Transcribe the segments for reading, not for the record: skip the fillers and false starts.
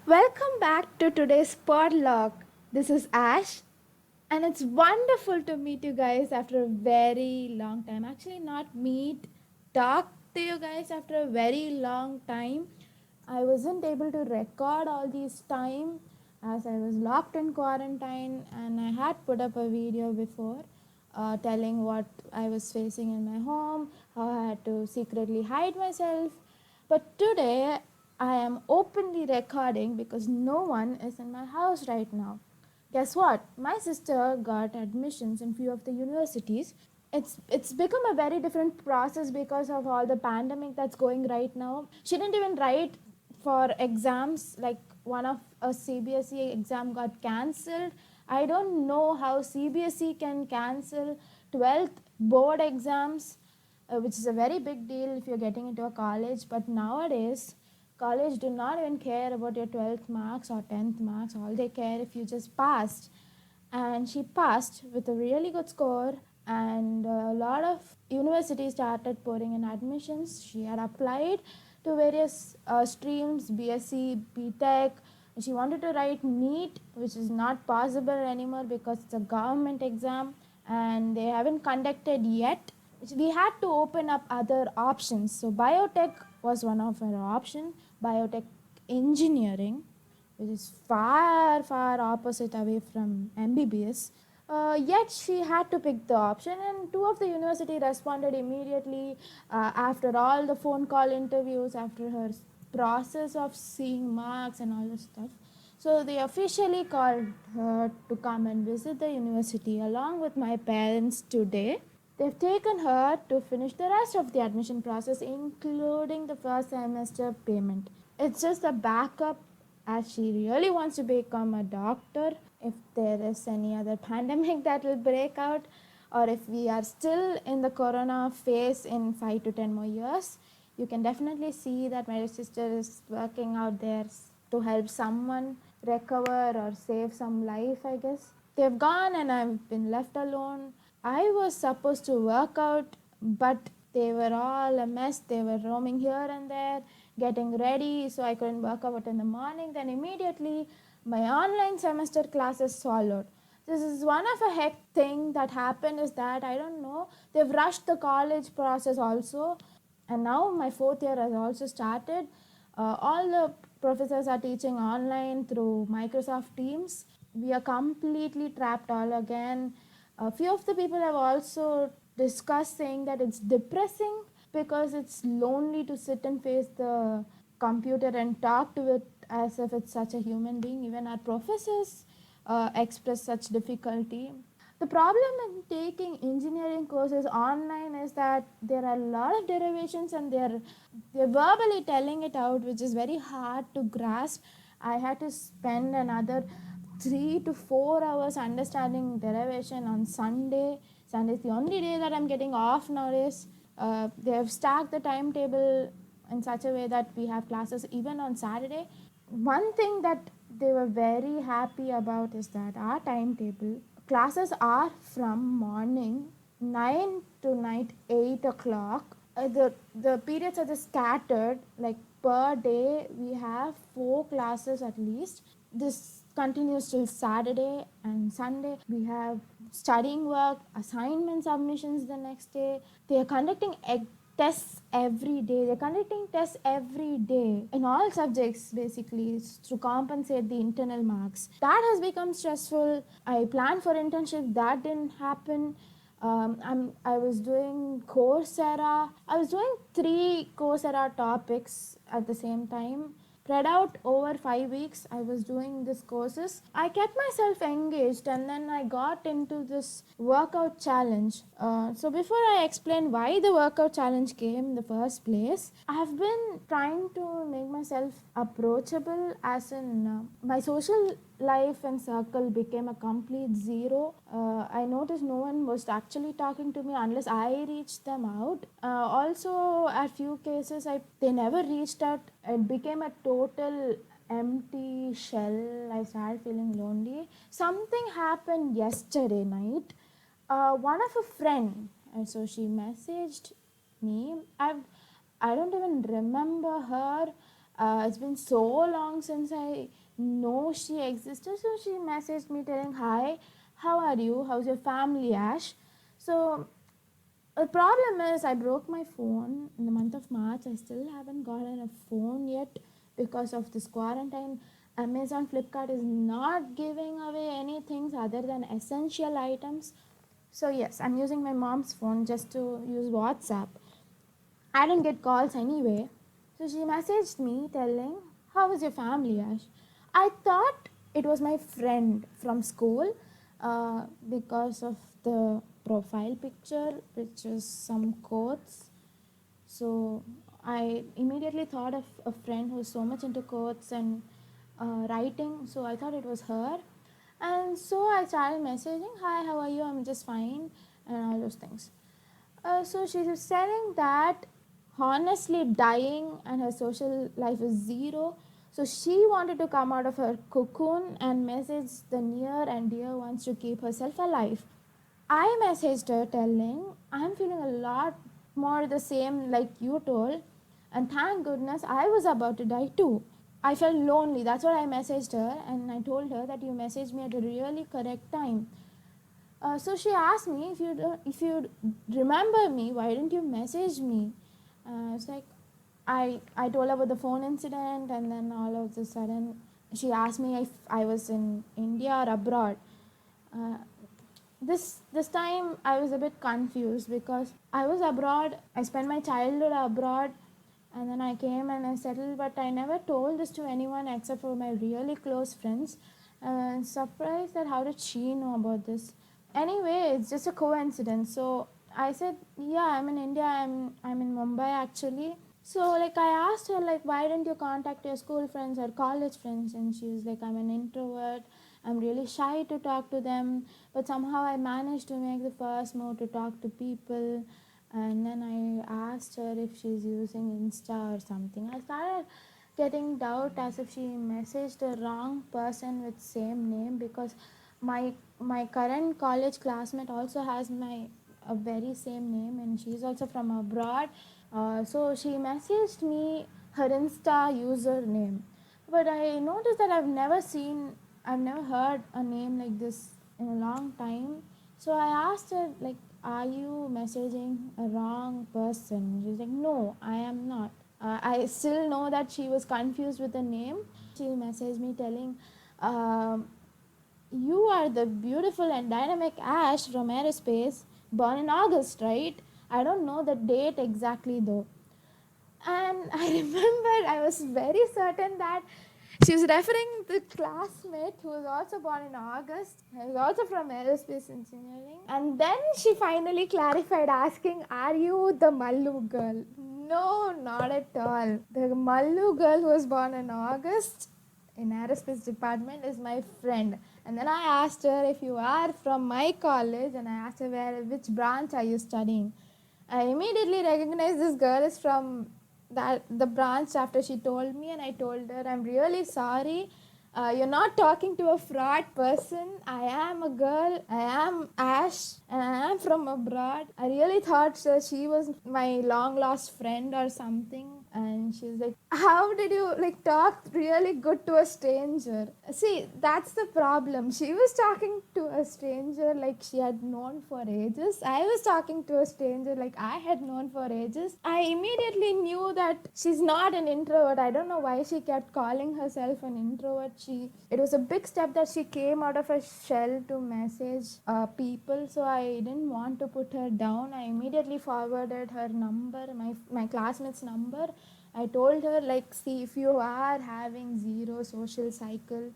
Welcome back to today's podlog. This is Ash, and it's wonderful to meet you guys after a very long time. Actually, not meet, talk to you guys after a very long time. I wasn't able to record all this time as I was locked in quarantine, and I had put up a video before telling what I was facing in my home, how I had to secretly hide myself. But today I am openly recording because no one is in my house right now. Guess what? My sister got admissions in few of the universities. It's become a very different process because of all the pandemic that's going right now. She didn't even write for exams, like one of a CBSE exam got cancelled. I don't know how CBSE can cancel 12th board exams, which is a very big deal if you're getting into a college. But nowadays, college do not even care about your 12th marks or 10th marks. All they care if you just passed. And she passed with a really good score, and a lot of universities started pouring in admissions. She had applied to various streams, BSc, BTech. She wanted to write NEET, which is not possible anymore because it's a government exam and they haven't conducted yet. We had to open up other options. So biotech was one of our option, biotech engineering, which is far, far opposite away from MBBS. Yet she had to pick the option, and two of the university responded immediately after all the phone call interviews, after her process of seeing marks and all this stuff. So they officially called her to come and visit the university along with my parents today. They've taken her to finish the rest of the admission process, including the first semester payment. It's just a backup as she really wants to become a doctor if there is any other pandemic that will break out, or if we are still in the corona phase in 5 to 10 more years. You can definitely see that my sister is working out there to help someone recover or save some life, I guess. They've gone and I've been left alone. I was supposed to work out, but they were all a mess. They were roaming here and there, getting ready, so I couldn't work out in the morning. Then immediately my online semester classes followed. This is one of a heck thing that happened is that I don't know. They've rushed the college process also, and now my fourth year has also started. All the professors are teaching online through Microsoft Teams. We are completely trapped all again. A few of the people have also discussed saying that it's depressing because it's lonely to sit and face the computer and talk to it as if it's such a human being. Even our professors express such difficulty. The problem in taking engineering courses online is that there are a lot of derivations and they're verbally telling it out, which is very hard to grasp. I had to spend another 3 to 4 hours understanding derivation on Sunday. Sunday is the only day that I'm getting off nowadays. They have stacked the timetable in such a way that we have classes even on Saturday. One thing that they were very happy about is that our timetable classes are from morning 9 to night 8 o'clock. The periods are just scattered, like per day we have 4 classes at least. This continues till Saturday and Sunday. We have studying work, assignment submissions the next day. They are conducting tests every day. They're conducting tests every day in all subjects basically to compensate the internal marks. That has become stressful. I planned for internship, that didn't happen. I was doing Coursera. I was doing 3 Coursera topics at the same time. Spread out over 5 weeks, I was doing these courses. I kept myself engaged and then I got into this workout challenge. So before I explain why the workout challenge came in the first place, I've been trying to make myself approachable, as in my social life and circle became a complete zero. I noticed no one was actually talking to me unless I reached them out. Also, at few cases, they never reached out. It became a total empty shell. I started feeling lonely. Something happened yesterday night. One of a friend, and so she messaged me. I don't even remember her. It's been so long since I know she existed. So she messaged me telling, "Hi, how are you? How's your family, Ash?" So the problem is I broke my phone in the month of March. I still haven't gotten a phone yet because of this quarantine. Amazon Flipkart is not giving away any things other than essential items. So yes, I'm using my mom's phone just to use WhatsApp. I didn't get calls anyway. So she messaged me telling, "How was your family, Ash?" I thought it was my friend from school because of the profile picture, which is some quotes. So I immediately thought of a friend who was so much into quotes and writing. So I thought it was her. And so I started messaging, "Hi, how are you? I'm just fine," and all those things. So she was telling that honestly dying and her social life is zero. So she wanted to come out of her cocoon and message the near and dear ones to keep herself alive. I messaged her telling, "I'm feeling a lot more the same like you told, and thank goodness I was about to die too. I felt lonely." That's what I messaged her, and I told her that you messaged me at a really correct time. So she asked me, if you remember me, why didn't you message me? It's like I told her about the phone incident, and then all of a sudden she asked me if I was in India or abroad. Uh, this time I was a bit confused because I was abroad. I spent my childhood abroad, and then I came and I settled. But I never told this to anyone except for my really close friends. And surprised that how did she know about this? Anyway, it's just a coincidence. So I said, "Yeah, I'm in India. I'm in Mumbai actually." So like I asked her like, "Why didn't you contact your school friends or college friends?" And she was like, "I'm an introvert. I'm really shy to talk to them, but somehow I managed to make the first move to talk to people." And then I asked her if she's using Insta or something. I started getting doubt as if she messaged the wrong person with same name, because my current college classmate also has my a very same name, and she's also from abroad. So she messaged me her Insta username, but I noticed that I've never heard a name like this in a long time. So I asked her like, "Are you messaging a wrong person?" She's like, "No, I am not." I still know that she was confused with the name. She messaged me telling, um, "You are the beautiful and dynamic Ash from Aerospace, born in August, right? I don't know the date exactly though." And I remember I was very certain that she was referring the classmate who was also born in August, who was also from aerospace engineering. And then she finally clarified, asking, "Are you the Mallu girl?" No, not at all. The Mallu girl who was born in August in aerospace department is my friend. And then I asked her, "If you are from my college," and I asked her, which branch are you studying?" I immediately recognized this girl is from that the branch after she told me, and I told her, "I'm really sorry. You're not talking to a fraud person. I am a girl. I am Ash, and I am from abroad." I really thought she was my long lost friend or something. And she's like, "How did you like talk really good to a stranger?" See, that's the problem. She was talking to a stranger like she had known for ages. I was talking to a stranger like I had known for ages. I immediately knew that she's not an introvert. I don't know why she kept calling herself an introvert. It was a big step that she came out of her shell to message people. So I didn't want to put her down. I immediately forwarded her number, my classmate's number. I told her like, "See, if you are having zero social cycle,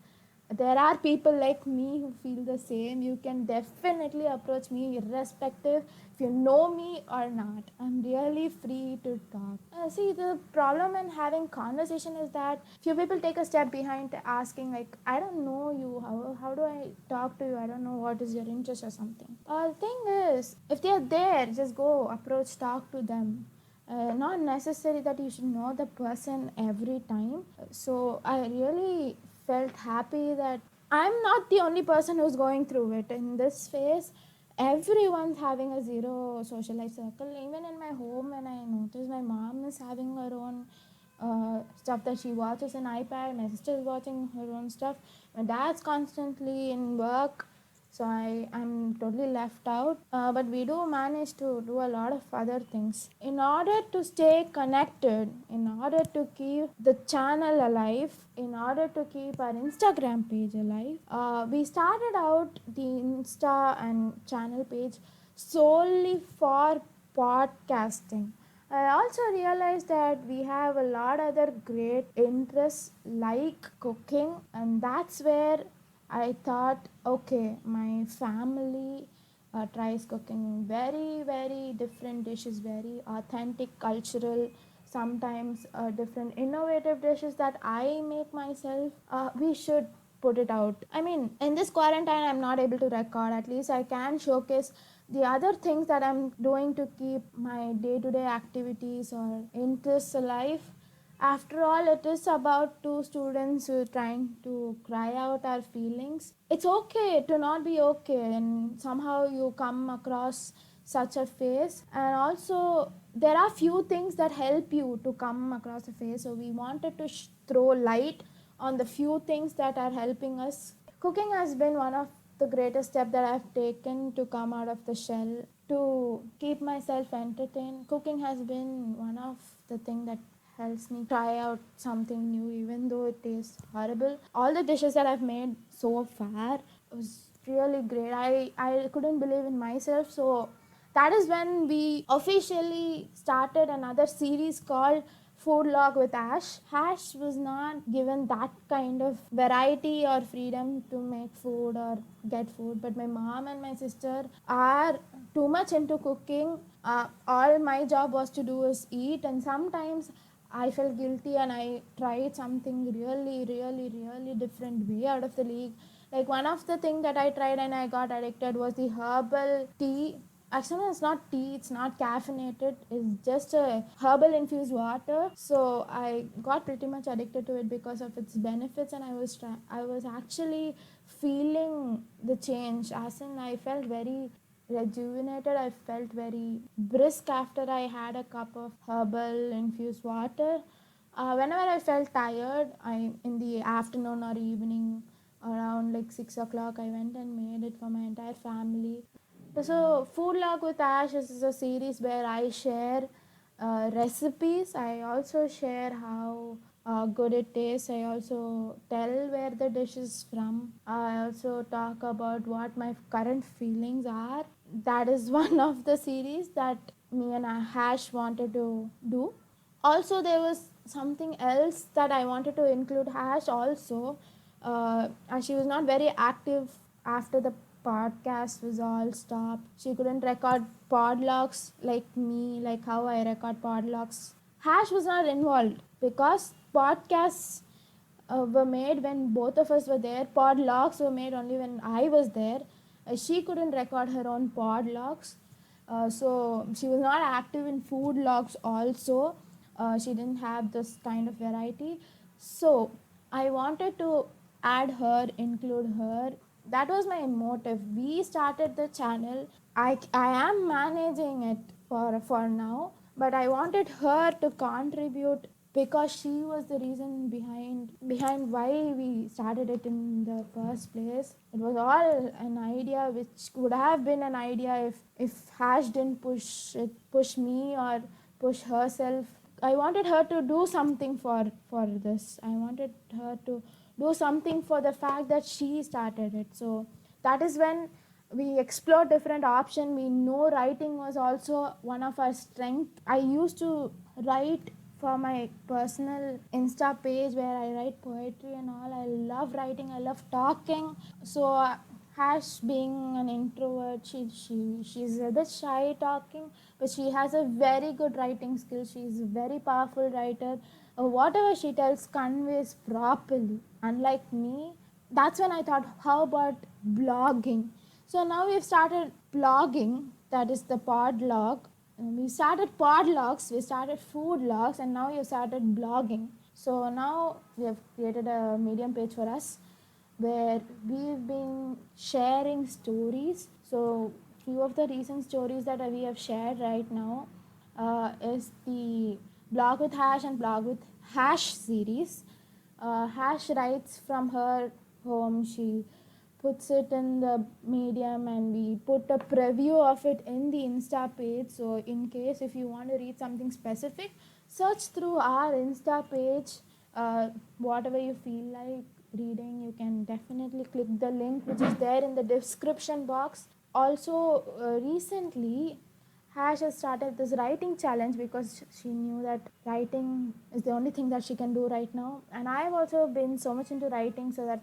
there are people like me who feel the same. You can definitely approach me irrespective if you know me or not. I'm really free to talk." See, the problem in having conversation is that few people take a step behind asking like, "I don't know you. How do I talk to you? I don't know what is your interest or something." The thing is, if they are there, just go approach, talk to them. Not necessary that you should know the person every time. So I really felt happy that I'm not the only person who's going through it in this phase. Everyone's having a zero social life circle. Even in my home, when I notice my mom is having her own stuff that she watches on iPad. My sister is watching her own stuff. My dad's constantly in work, so I'm totally left out. But we do manage to do a lot of other things. In order to stay connected, in order to keep the channel alive, in order to keep our Instagram page alive, we started out the Insta and channel page solely for podcasting. I also realized that we have a lot other great interests like cooking, and that's where I thought, okay, my family tries cooking very different dishes, very authentic, cultural, sometimes different innovative dishes that I make myself. We should put it out. I mean, in this quarantine, I'm not able to record. At least I can showcase the other things that I'm doing to keep my day-to-day activities or interests alive. After all, it is about two students who are trying to cry out our feelings. It's okay to not be okay, and somehow you come across such a phase. And also, there are few things that help you to come across a phase. So we wanted to throw light on the few things that are helping us. Cooking has been one of the greatest step that I've taken to come out of the shell, to keep myself entertained. Cooking has been one of the thing that helps me try out something new even though it tastes horrible. All the dishes that I've made so far was really great. I couldn't believe in myself. So that is when we officially started another series called Food Log with Ash. Ash was not given that kind of variety or freedom to make food or get food, but my mom and my sister are too much into cooking. All my job was to do is eat, and sometimes I felt guilty and I tried something really different, way out of the league. Like one of the things that I tried and I got addicted was the herbal tea. Actually, it's not tea, it's not caffeinated, it's just a herbal infused water. So I got pretty much addicted to it because of its benefits, and I was actually feeling the change. As in, I felt very rejuvenated. I felt very brisk after I had a cup of herbal infused water. Whenever I felt tired, I in the afternoon or evening around like 6 o'clock, I went and made it for my entire family. So, Food Log with Ash is a series where I share recipes. I also share how good it tastes. I also tell where the dish is from. I also talk about what my current feelings are. That is one of the series that me and Ash wanted to do. Also, there was something else that I wanted to include Ash also. As she was not very active after the podcast was all stopped. She couldn't record podlogs like me, like how I record podlogs. Hash was not involved because podcasts were made when both of us were there. Podlogs were made only when I was there. She couldn't record her own podlogs. So she was not active in food logs also. She didn't have this kind of variety. So I wanted to add her, include her. That was my motive. We started the channel. I am managing it for now, but I wanted her to contribute because she was the reason behind why we started it in the first place. It was all an idea which would have been an idea if Hash didn't push me or push herself. I wanted her to do something for this. I wanted her to do something for the fact that she started it. So that is when we explored different options. We know writing was also one of our strengths. I used to write for my personal Insta page where I write poetry and all. I love writing, I love talking. So Hash being an introvert, she's a bit shy talking, but she has a very good writing skill. She's a very powerful writer. Whatever she tells conveys properly. Unlike me, that's when I thought, how about blogging? So now we've started blogging, that is the podlog. We started podlogs, we started food logs, and now we have started blogging. So now we have created a Medium page for us where we've been sharing stories. So few of the recent stories that we have shared right now is the blog with Hash and blog with Hash series. Hash writes from her home. She puts it in the medium and we put a preview of it in the Insta page. So in case if you want to read something specific, search through our Insta page. Whatever you feel like reading, you can definitely click the link which is there in the description box. Also, recently Hash has started this writing challenge because she knew that writing is the only thing that she can do right now. And I've also been so much into writing so that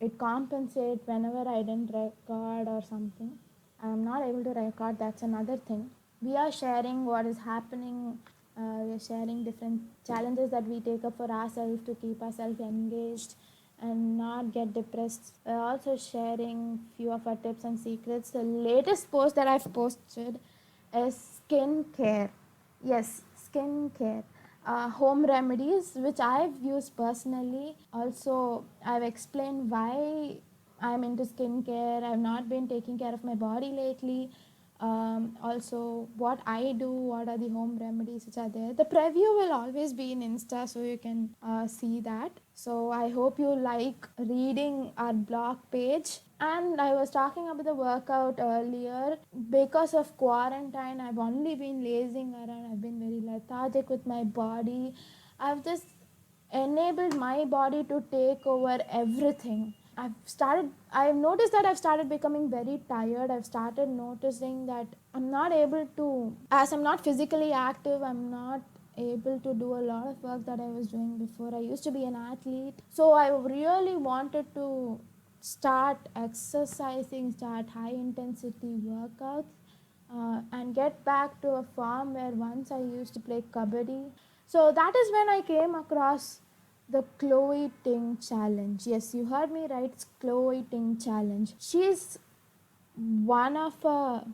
it compensates whenever I didn't record or something. I'm not able to record, that's another thing. We are sharing what is happening. We are sharing different challenges that we take up for ourselves to keep ourselves engaged and not get depressed. We're also sharing few of our tips and secrets. The latest post that I've posted is skincare. Yes, skincare. Home remedies which I've used personally. Also, I've explained why I'm into skincare. I've not been taking care of my body lately. Also, what I do, what are the home remedies which are there. The preview will always be in Insta, so you can see that. So, I hope you like reading our blog page. And I was talking about the workout earlier. Because of quarantine, I've only been lazing around. I've been very lethargic with my body. I've just enabled my body to take over everything. I've noticed that I've started becoming very tired. I've started noticing that I'm not able to, as I'm not physically active, I'm not able to do a lot of work that I was doing before. I used to be an athlete. So I really wanted to start exercising, start high intensity workouts, and get back to a farm where once I used to play kabaddi. So that is when I came across the Chloe Ting challenge. Yes, you heard me right. It's Chloe Ting challenge. She's one of a,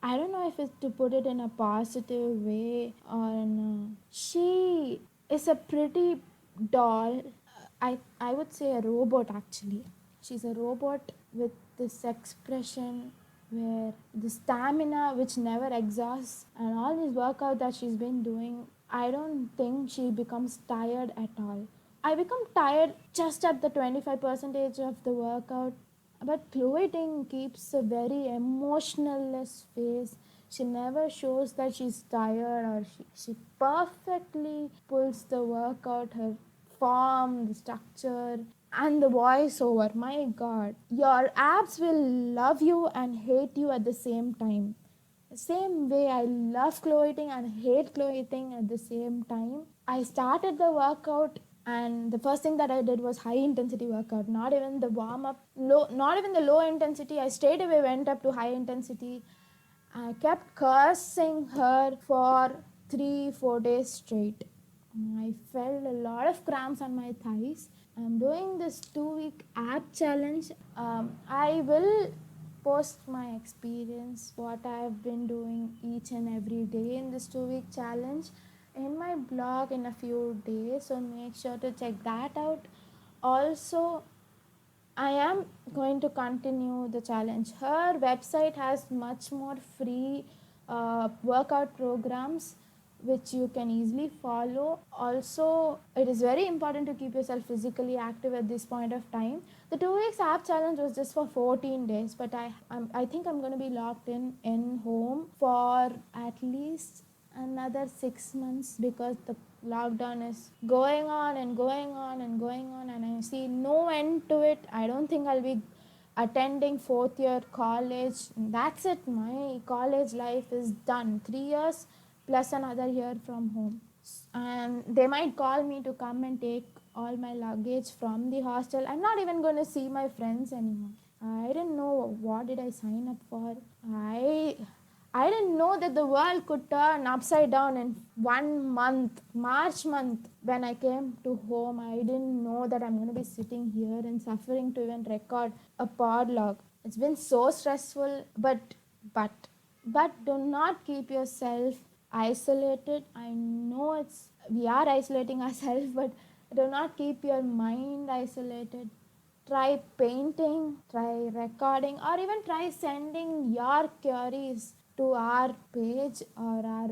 I don't know if it's to put it in a positive way or no. She is a pretty doll. I would say a robot actually. She's a robot with this expression where the stamina which never exhausts and all this workout that she's been doing, I don't think she becomes tired at all. I become tired just at the 25% of the workout, but Chloe Ting keeps a very emotionless face. She never shows that she's tired or she perfectly pulls the workout, her form, the structure, and the voiceover. My god. Your abs will love you and hate you at the same time. The same way I love Chloe Ting and hate Chloe Ting at the same time. I started the workout and the first thing that I did was high intensity workout, not even the warm up, not even the low intensity. I straight away went up to high intensity. I kept cursing her for 3 4 days straight. I felt a lot of cramps on my thighs. I'm doing this 2 week ab challenge. I will post my experience, what I've been doing each and every day in this 2 week challenge in my blog in a few days. So make sure to check that out. Also, I am going to continue the challenge. Her website has much more free workout programs which you can easily follow. Also, it is very important to keep yourself physically active at this point of time. The 2 weeks app challenge was just for 14 days, but I think I'm going to be locked in home for at least another 6 months because the lockdown is going on and going on and going on, and I see no end to it. I don't think I'll be attending fourth year college. That's it. My college life is done. 3 years plus another year from home. And they might call me to come and take all my luggage from the hostel. I'm not even going to see my friends anymore. I didn't know what did I sign up for. I didn't know that the world could turn upside down in 1 month, March month. When I came to home, I didn't know that I'm going to be sitting here and suffering to even record a podlog. It's been so stressful, but, but do not keep yourself isolated. I know we are isolating ourselves, but do not keep your mind isolated. Try painting, try recording, or even try sending your queries to our page or our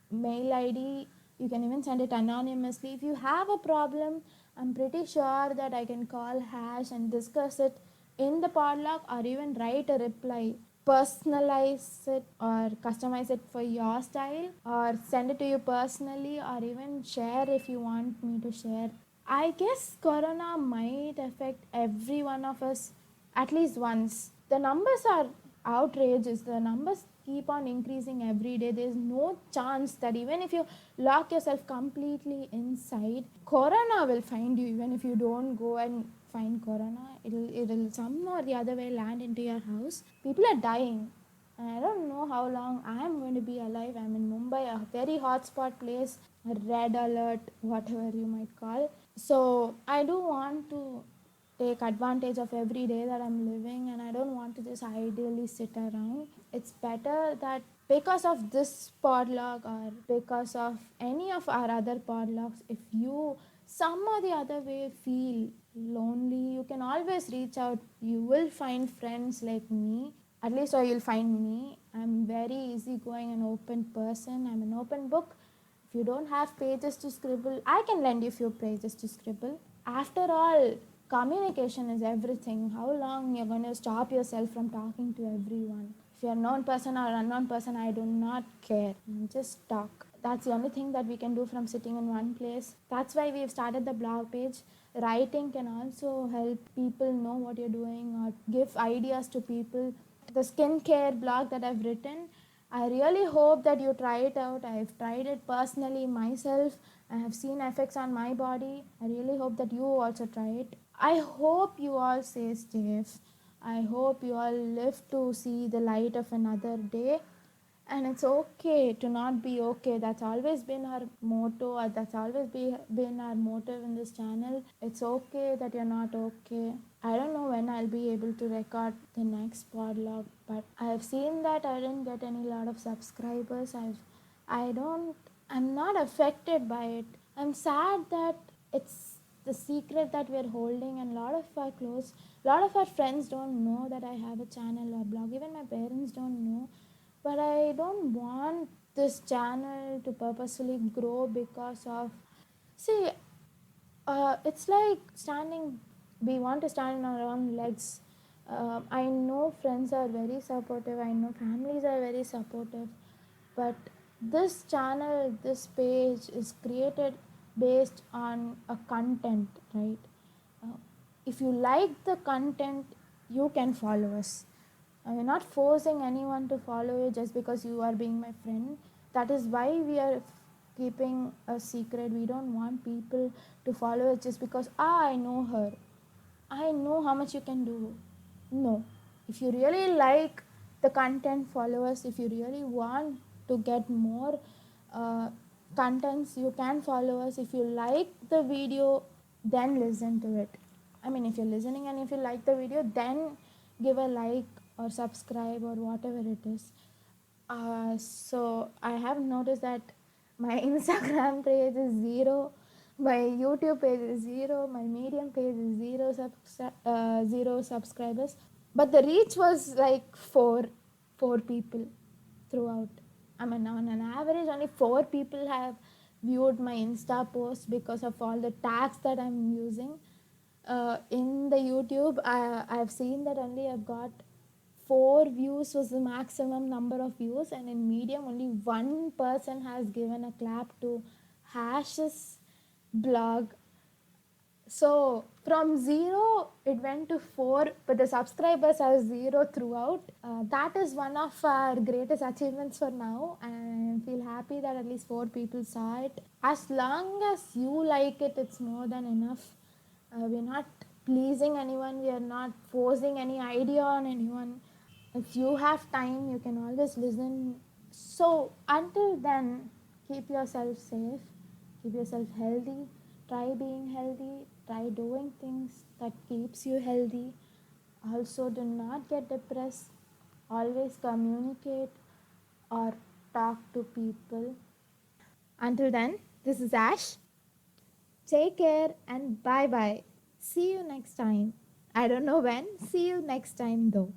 mail ID You can even send it anonymously. If you have a problem, I'm pretty sure that I can call Hash and discuss it in the podlog, or even write a reply, personalize it or customize it for your style, or send it to you personally, or even share if you want me to share. I guess Corona might affect every one of us at least once. The numbers are outrageous. The numbers keep on increasing every day. There's no chance that even if you lock yourself completely inside, Corona will find you. Even if you don't go and find Corona, it'll somehow or the other way land into your house. People are dying. And I don't know how long I am going to be alive. I'm in Mumbai, a very hotspot place, a red alert, whatever you might call. So I do want to take advantage of every day that I'm living, and I don't want to just ideally sit around. It's better that because of this podlog or because of any of our other podlogs, if you some or the other way feel lonely, you can always reach out. You will find friends like me, at least, or you'll find me. I'm very easygoing and open person. I'm an open book. If you don't have pages to scribble, I can lend you few pages to scribble. After all, communication is everything. How long you're going to stop yourself from talking to everyone? If you're a known person or unknown person, I do not care. Just talk. That's the only thing that we can do from sitting in one place. That's why we've started the blog page. Writing can also help people know what you're doing or give ideas to people. The skincare blog that I've written, I really hope that you try it out. I've tried it personally myself. I have seen effects on my body. I really hope that you also try it. I hope you all stay safe. I hope you all live to see the light of another day. And it's okay to not be okay. That's always been our motto, or that's always been our motive in this channel. It's okay that you're not okay. I don't know when I'll be able to record the next podlog, but I've seen that I didn't get any lot of subscribers. I don't I'm not affected by it. I'm sad that it's the secret that we're holding, and a lot of our friends don't know that I have a channel or blog. Even my parents don't know. But I don't want this channel to purposefully grow because of. See, it's like standing. We want to stand on our own legs. I know friends are very supportive. I know families are very supportive. But this channel, this page is created based on a content, right? Uh, if you like the content, you can follow us. We're not forcing anyone to follow you just because you are being my friend. That is why we are keeping a secret. We don't want people to follow us just because, I know her. I know how much you can do. No. If you really like the content, follow us. If you really want to get more uh, contents, you can follow us. If you like the video, then listen to it. I mean, if you're listening and if you like the video, then give a like or subscribe or whatever it is. So I have noticed that my Instagram page is 0, my YouTube page is 0, my Medium page is 0 subscribers, but the reach was like four people throughout. I mean, on an average, only 4 people have viewed my Insta post because of all the tags that I'm using. In the YouTube, I've seen that only I've got 4 views was the maximum number of views, and in Medium, only one person has given a clap to Hash's blog. So from 0 it went to 4, but the subscribers are 0 throughout. That is one of our greatest achievements for now, and I feel happy that at least 4 people saw it. As long as you like it, it's more than enough. We're not pleasing anyone, we are not forcing any idea on anyone. If you have time, you can always listen. So until then, keep yourself safe, keep yourself healthy, try being healthy, try doing things that keeps you healthy. Also, do not get depressed. Always communicate or talk to people. Until then, this is Ash. Take care and bye bye. See you next time. I don't know when. See you next time though.